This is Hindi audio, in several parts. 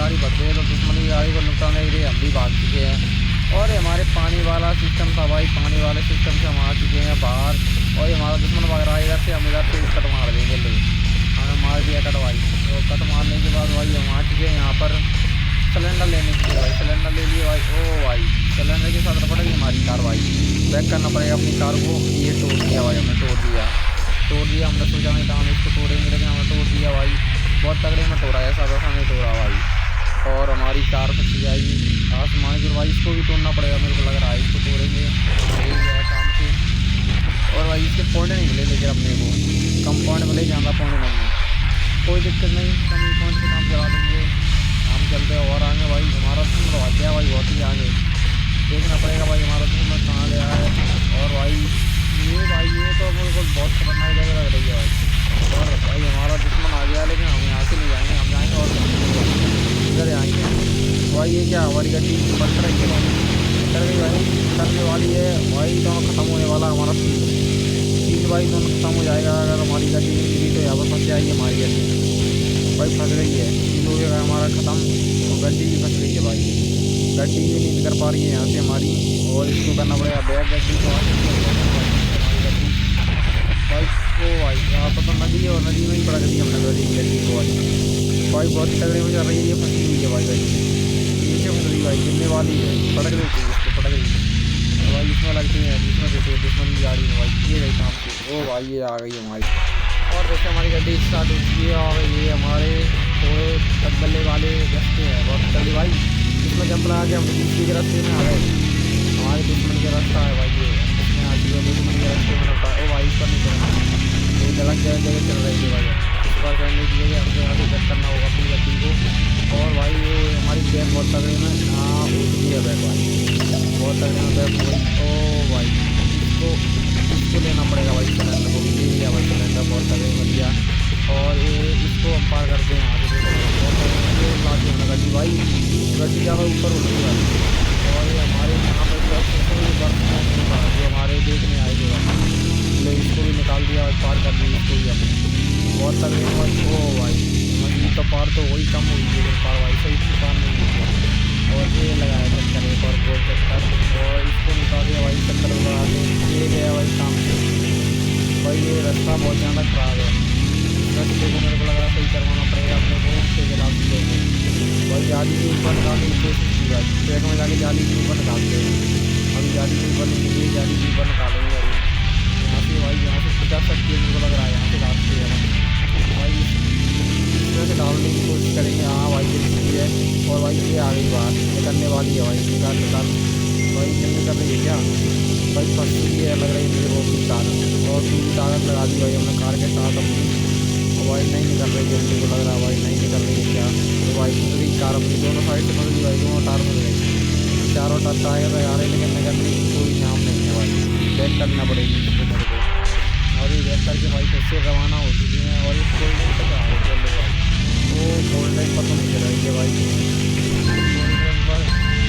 गाड़ी बढ़ गई है तो दुश्मन की गाड़ी को नुकसान दे रही है, हम भी भाग चुके हैं। और ये हमारे पानी वाला सिस्टम था भाई, पानी वाले सिस्टम से हम आ चुके हैं बाहर। और ये हमारा दुश्मन भाग रहा है इधर से, हम इधर से कट मार देंगे। लो हमें मार दिया कट भाई। तो कट मारने के बाद भाई हम आ चुके हैं यहाँ पर सिलेंडर लेने के लिए भाई। सिलेंडर ले लिए भाई। ओ भाई सिलेंडर के साथ पड़ेगी हमारी कार भाई, बैक करना पड़ेगा अपनी कार को। ये तोड़ दिया भाई हमने, तोड़ दिया। हमने सोचा नहीं था हम इसको तोड़ेंगे, लेकिन हमने तोड़ दिया भाई। बहुत तगड़े में तोड़ा, ऐसा वैसा नहीं तोड़ा भाई। और हमारी कार फंस जाएगी आसमान की भाई। इसको भी तोड़ना पड़ेगा मेरे को लग रहा है, इसको तोड़ेंगे हो गया काम से। और भाई इसके पॉइंट नहीं मिले, लेकिन अपने को कम पॉइंट मिले, ज़्यादा पॉइंट नहीं है, कोई दिक्कत नहीं, कम पॉइंट से काम चला देंगे हम। चलते हैं और आगे भाई। हमारा दुश्मन आ गया भाई, बहुत ही आगे देखना पड़ेगा भाई हमारा दुश्मन कहाँ गया है। और भाई ये तो मेरे को बहुत खतरनाक जगह लग रही है भाई। और भाई हमारा दुश्मन आ गया, लेकिन हम यहाँ से नहीं जाएंगे, हम जाएंगे और इधर आएंगे भाई। ये क्या हमारी गड्डी पलट रही है भाई, चल गई भाई, चलने वाली है भाई। दोनों खत्म होने वाला हमारा सीट भाई, दोनों खत्म हो जाएगा अगर हमारी गड्डी नहीं गिरी तो। यहाँ पर फंस जाएगी हमारी गड्डी भाई, फंस गई है। सीट हो गया हमारा ख़त्म, तो गड्डी भी फंस गई है भाई। गड्डी भी नहीं निकल पा रही है यहाँ से हमारी, और इसको करना पड़ेगा बैक गड्डी को हमारी गड्डी भाई। ओ भाई यहाँ पर तो नदी है, और नदी में ही पड़ गई हमने गड्डी को भाई। बहुत ही तगड़े में चल रही है, ये फंसी हुई है भाई। गड्डी नीचे फंस रही भाई, गिरने वाली है, पटक रही थी उसको, पटक रही है भाई। इसमें लगती है, इसमें देखो दुश्मन की गाड़ी में भाई, ये गई काम से। ओ भाई ये आ गई हमारी, और जैसे हमारी गड्डी स्टार्ट हो चुकी है। और ये हमारे थोड़े तगड़े वाले रास्ते हैं, बहुत तगड़ी भाई। इसमें जंप लगा के हम दूसरी के रास्ते में आ गए, हमारे दुश्मन का रास्ता है भाई। ये इसमें आ चुके दुश्मन के रास्ते में लगता है। ओ भाई इस पर नहीं चलना, ये गलत जगह चल रही थी भाई। इस पर करने के लिए हमको यहाँ से कट करना होगा अपनी गड्डी को। और भाई ये हमारी बैग बहुत तगड़े में हाँ हो चुकी है बैग भाई, बहुत तगड़े में बैग हो गई। ओ भाई इसको लेना पड़ेगा भाई, सिलेंडर को भी ले लिया भाई, सिलेंडर बहुत तगड़े में लिया। और ये इसको हम पार करते हैं यहाँ से, बहुत तगड़े में लाती हमने गड्डी भाई। गड्डी ज़्यादा ऊपर उठ गई भाई। और ये हमारे यहाँ पर जो हमारे देखने आए थे भाई, तो इसको भी निकाल दिया और पार कर दी इसको भी हमने, बहुत तगड़े में भाई। ओ भाई मछली तो पार तो वही कम हुई, लेकिन पार भाई सही से पार नहीं हुई। और ये लगाया चक्कर एक और गोल चक्कर, और इसको निकाल दिया भाई चक्कर लगा के। ये गया भाई काम से भाई। ये रास्ता बहुत ज़्यादा खराब है, रास्ते को मेरे को लग रहा सही करवाना पड़ेगा अपने को उसके खिलाफ भाई। जाली के ऊपर निकालने की कोशिश की भाई, ट्रैक में जाके जाली के ऊपर निकालते हैं। अभी जाली के ऊपर नहीं निकली, जाली के ऊपर निकालेंगे अभी यहाँ से भाई। यहाँ से पिटा सकती है मेरे को लग रहा है, यहाँ से डालते हैं भाई, इसमें से डालने की कोशिश करेंगे। हाँ भाई ये ठीक है। और भाई ये आ गई बात, निकलने वाली है भाई, निकाल भाई। नहीं कर रही है क्या भाई, फंस चुकी है लग रही है मुझे वो की कार। और पूरी ताकत लगा दी भाई हमने कार के साथ अपनी, और भाई नहीं निकल रही है, मुझे को लग रहा है भाई नहीं निकल रही है क्या। तो भाई पूरी कार अपनी दोनों साइड से फंस गई भाई, दोनों टायर फंस गई, चारों टायर आएगा तो आ रहे, लेकिन निकलने की कोई नाम नहीं है भाई। बैक करना पड़ेगी इसको मेरे को, और ये बैक करके भाई फिर से रवाना हो चुकी हैं। और इस कोल्ड ड्रिंक तक आ गए चल भाई, वो कोल्ड ड्रिंक पर तो नहीं चल रही है भाई, कोल्ड ड्रिंक पर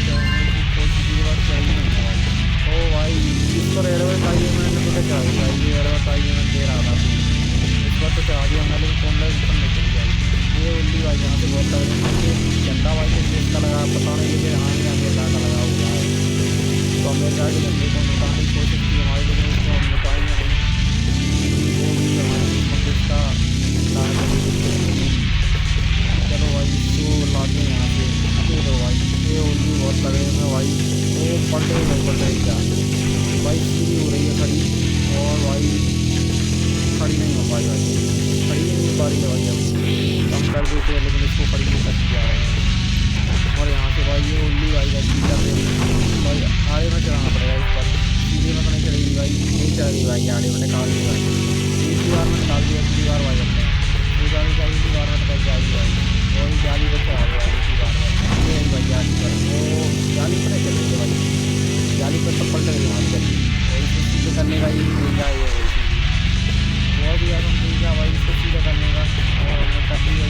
चढ़ने की कोशिश की बात चल नहीं है भाई। ओ भाई इस पर एडवर्टाइजमेंट तो क्या है भाई, ये एडवर्टाइजमेंट दे रहा था इस पर तो चढ़ा दिया हमने, लेकिन कोल्ड ड्रिंक पर नहीं चली जाएगी। ये उल्ली भाई यहाँ से बहुत तगड़े झंडा भाई से इसका लगा पता नहीं, लेकिन हाँ ये अमेरिका का लगा हुआ है। तो अमेरिका के झंडे को निकालने की कोशिश की हमारी, लेकिन उसको हम निकालेंगे नहीं, वो भी हमारे इसका चलो भाई इसको लाते हैं यहाँ से। ये दो भाई ये उल्ली बहुत तगड़े में भाई, वो पलट रही क्या भाई, सीधी हो रही है खड़ी। और भाई खड़ी नहीं हो पाई भाई, खड़ी नहीं हो पा रही है भाई, अब कम कर देते हैं लेकिन इसको खड़ी नहीं कर दिया है। और यहाँ से भाई ये उल्ली भाई गड्डी कर रही भाई, आड़े में चढ़ाना पड़ेगा इस पर, सीधे में तो नहीं चढ़ेगी भाई, नहीं चढ़ेगी भाई, आड़े में निकाल दी भाई, तीसरी बार में निकाल दिया, तीसरी बार भाई हमने ये जाली चाहिए, तीसरी बार में निकल जाएगी भाई। और ये जाली पर चढ़ा गया दूसरी बार में, ये भाई जाली पर, वो जाली पर नहीं चल रही है भाई, जाली पर तो पलट गई हमारी गड्डी। और इसको सीधे करने का ही तरीका है, बहुत ही ज़्यादा तरीका भाई इसको सीधा करने का। और कर दी है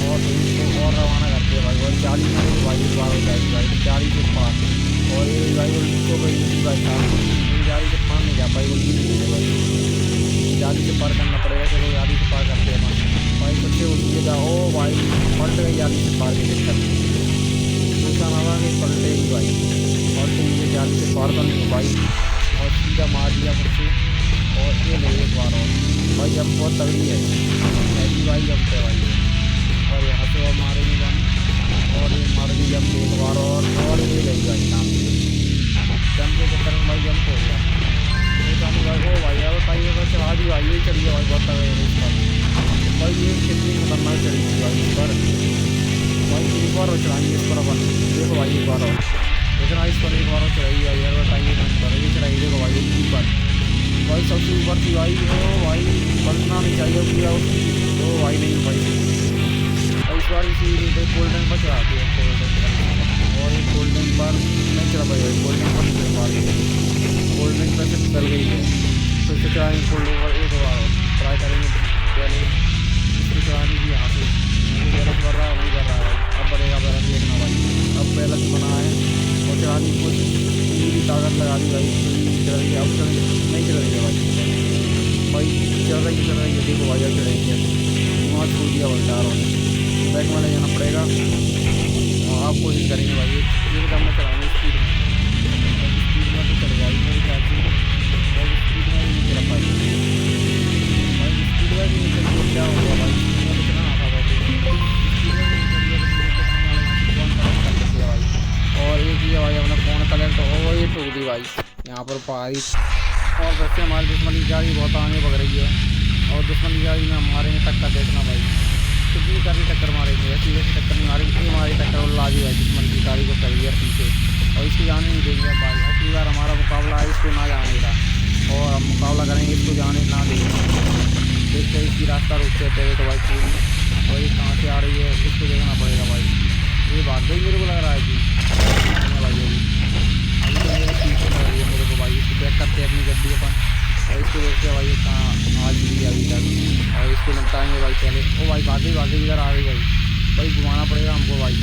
और इसको और रवाना करते हैं भाई, और जाली में भाई पार हो जाएगी भाई, जाली के पार। और ये भाई उसको भाई भाई जाली से पार नहीं जा पाई, वो लीड भाई, जाली से पार करना पड़ेगा। चलो जाली से पार करते हैं भाई, सबसे उल्टी जाओ भाई, पलट गई जाली से मार तो नहीं भाई, और सीधा मार दिया फिर से। और ये ले एक बार और भाई, अब बहुत तगड़ी है ऐसी भाई जम पे भाई। और यहाँ से और मारेंगे जम, और ये मारेंगे जम एक बार और ये ले भाई नाम जम के चक्कर में भाई जम हो गया। ये जानी भाई वो भाई यार बताइए, बस चढ़ा दी भाई, ये चलिए भाई बहुत तगड़े है इस पर भाई। ये कितनी खतरनाक चढ़ी थी भाई इस पर भाई। एक बार और चढ़ाएंगे इस पर अपन, देखो भाई एक बार और देखना इस पर, एक बार और चढ़ाई भाई यार बताइए इस पर। ये चढ़ाई देखो भाई ऊपर भाई, सबसे ऊपर थी भाई हो भाई, बनना नहीं चाहिए भैया तो भाई, नहीं भाई। और इस बार इसी गोल्डन पर चढ़ाती है गोल्डन पर, और एक गोल्डन पर नहीं चला पाई भाई, गोल्डन पर नहीं मार गोल्डन पर से चल गई है। फिर से चढ़ाएंगे गोल्डन पर एक बार और ट्राई करेंगे पहले इसको चढ़ाने की। यहाँ से बैलेंस कर रहा है वही कर रहा है, अब बढ़ेगा बैलेंस देखना भाई। अब बैलेंस बना है और चढ़ाने की कोशिश, पूरी ताकत लगा दी भाई, चल रही है। अब चल नहीं चल रही है भाई, चल रही है देखो भाई, अब चढ़ेगी वहाँ छूट दिया भाई टार होने, बैक में ले जाना पड़ेगा। और आप कोशिश करेंगे भाई, ये करना चलाएंगे स्पीड में तो चल जाएगी मेरे ख्याल से। और स्पीड में नहीं चला पाई भाई, स्पीड में भी नहीं चलिए क्या हो गया भाई, स्पीड में तो चलाना था भाई, स्पीड में नहीं चलिए भाई। और ये किया भाई अपना फोन कलेक्ट, और ये ठोक दी भाई यहाँ पर पाई। और वैसे हमारी दुश्मन की गाड़ी बहुत आगे बढ़ रही है, और दुश्मन की गाड़ी में मारेंगे टक्कर देखना भाई, कितनी करनी टक्कर मारेंगे, ऐसी टक्कर नहीं मारेंगे, ये हमारी टक्कर और ला दी भाई दुश्मन की गाड़ी को कर दिया पीछे, और इसको जाने नहीं देंगे भाई। अगली बार हमारा मुकाबला है इसको ना जाने का, और हम मुकाबला करेंगे इसको जाने ना देंगे। देखते हैं इसकी रास्ता रुकते पहले तो भाई पूरी, और ये कहाँ से आ रही है इसको देखना पड़ेगा भाई। ये भाग गई मेरे को लग रहा है कि भाई अभी तो मेरे पीछे लग रही है मेरे को भाई। इसको बैक करते हैं अपनी गड्डी अपन, और इसको देखते हैं भाई ये कहाँ आज भी अभी तक, और इसको निपटाएंगे भाई पहले। ओ भाई भागे इधर आ गई भाई घुमाना पड़ेगा हमको भाई,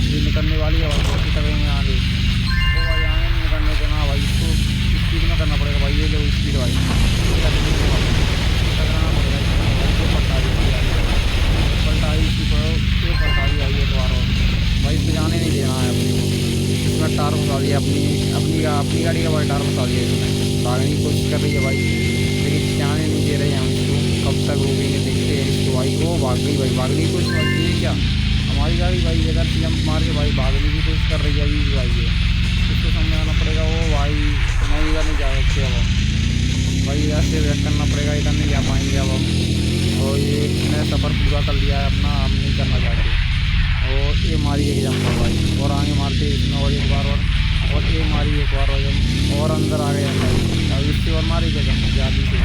ये निकलने वाली है भाई, बहुत ही तगड़े में आगे। ओ भाई आगे नहीं निकलने देना भाई, इसको स्पीड में करना पड़ेगा भाई, ये लो स्पीड भाई, टकराना पड़ेगा इसको, पलटा दी भाई एक बार और भाई, इसको जाने नहीं देना है अपने को। इसमें टार फंसा दिया अपनी गाड़ी का भाई, टार फंसा दिया इसमें, भागने की कोशिश कर रही है भाई, लेकिन जाने नहीं दे रहे हैं हम इसको, कब तक रोकेंगे देखते हैं इसको भाई। वो भाग गई भाई, भागने की कोशिश करती है क्या हमारी गाड़ी भाई, इधर जंप मार के भाई भागने की कोशिश कर रही है अभी भाई। ये इसको समझाना पड़ेगा। वो भाई नहीं इधर नहीं जा सकते अब हम भाई, इधर से वेट करना पड़ेगा, इधर नहीं जा पाएंगे अब हम। और ये मैंने सफ़र पूरा कर लिया है अपना, हम नहीं करना चाहते। और ये मारी एक जंप भाई, और आगे मारते इसमें, और एक बार और ये मारी एक बार और अंदर आ गए भाई। अब इससे और मारी क्या जंप जाली से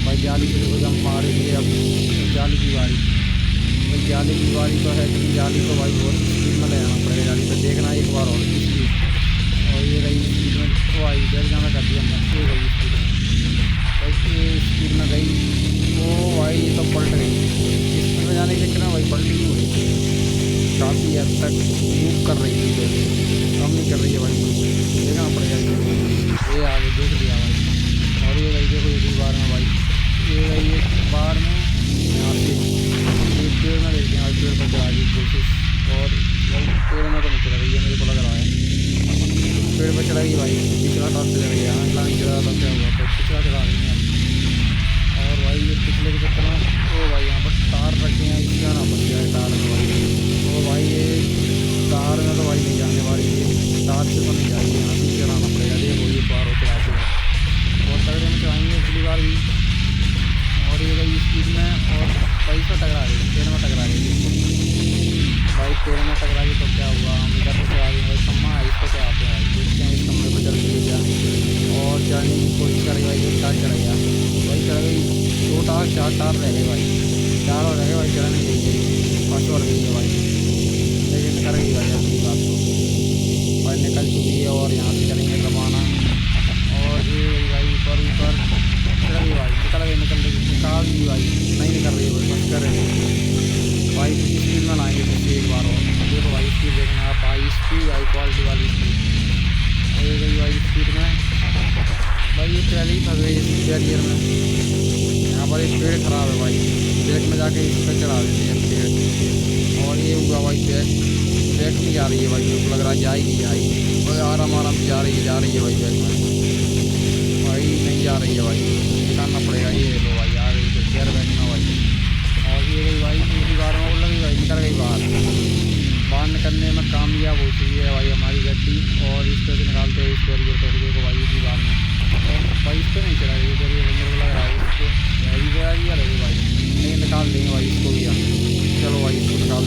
भाई, जाली से देखो जंप मारी है। अब जाली की बारी भाई, जाली की बारी तो है, लेकिन जाली तो भाई बहुत स्पीड में ले जाना पड़ेगा जाली पे, देखना एक बार और स्पीड। और ये रही स्पीड में वो आई, डेढ़ जाना कर दिया हमने, ये गई स्पीड में भाई, ये स्पीड में गई वो भाई, ये तो पलट गई स्पीड में जाने के चक्कर में भाई, पलटी नहीं हुई, काफ़ी हद तक मूव कर रही थी, कम नहीं कर रही है भाई, देखना पड़ेगा इसको। ये आगे देख लिया भाई, और ये गई देखो एक बार में भाई, ये गई एक बार में यहाँ से एक पेड़ में देखते हैं, पेड़ पर चढ़ा की कोशिश, और भाई पेड़ में तो नहीं चला रही है मेरे को लग रहा है, पेड़ पर चढ़ा गई भाई, पिछला टाप चला गया, अगला नहीं चला था क्या हुआ, तो पिछला चढ़ा रही है। और भाई ये पिछले के चक्कर में वो भाई यहाँ पर तार रखे हैं, इसका ना बच गया है तार में भाई। तो भाई ये तार में तो भाई नहीं जाने वाली, ये तार से तो नहीं जाएगी, यहाँ से चलाना पड़ेगा। देखो ये बार हो चलाते हैं, बहुत तगड़े में चलाएंगे पिछली बार भी। और ये गई स्पीड में, और भाई से टकरा गई, पेड़ में टकरा गई भाई, पेड़ में टकरा गई तो क्या हुआ, हम इधर से चला गए भाई, सम्मा है इसको क्या आते हैं भाई, देखते हैं इस कमरे पर चल के जा, और जाने की कोशिश करेगी भाई। एक टार चढ़ गया भाई, चढ़ गई, 2 टार 4 टार रह गए भाई, 4 और रह गए भाई, चढ़ नहीं गई, 5 और गई है भाई, लेकिन निकल गई भाई अपनी बात तो भाई, निकल चुकी है। और यहाँ से करेंगे रवाना, और ये भाई ऊपर चढ़ गई भाई, निकल दी भाई, नहीं निकल रही है भाई, बस कर रहे भाई, स्पीड में लाएंगे फिर एक बार और। देखो भाई स्पीड देखना आप, हाई स्पीड हाई क्वालिटी वाली स्पीड, और ये गई भाई स्पीड में भाई, ये पहले ही फंस गई इस बैरियर में। यहाँ पर एक पेड़ ख़राब है भाई, बैक में जाके इस पर चढ़ा देते हैं पेड़, और ये हुआ भाई बैक नहीं जा रही है भाई, मेरे को लग रहा है जाएगी जाएगी। और आराम आराम से जा रही है भाई बैग में भाई, नहीं जा रही है भाई, निकालना पड़ेगा। ये लो भाई आ गई, तो शेयर बैठना भाई। और ये गई भाई, दूसरी बार में वो लगी भाई, निकल गई बाहर निकलने में कामयाब हो चुकी है भाई हमारी गड्डी। और इस पर से निकालते हैं इस पर देखो भाई इसी बार में। और भाई इस पर नहीं चला रही, इधर ये बंदर को लग रहा है इसको रही भाई, नहीं निकाल देंगे भाई इसको भी हम। चलो भाई इसको निकाल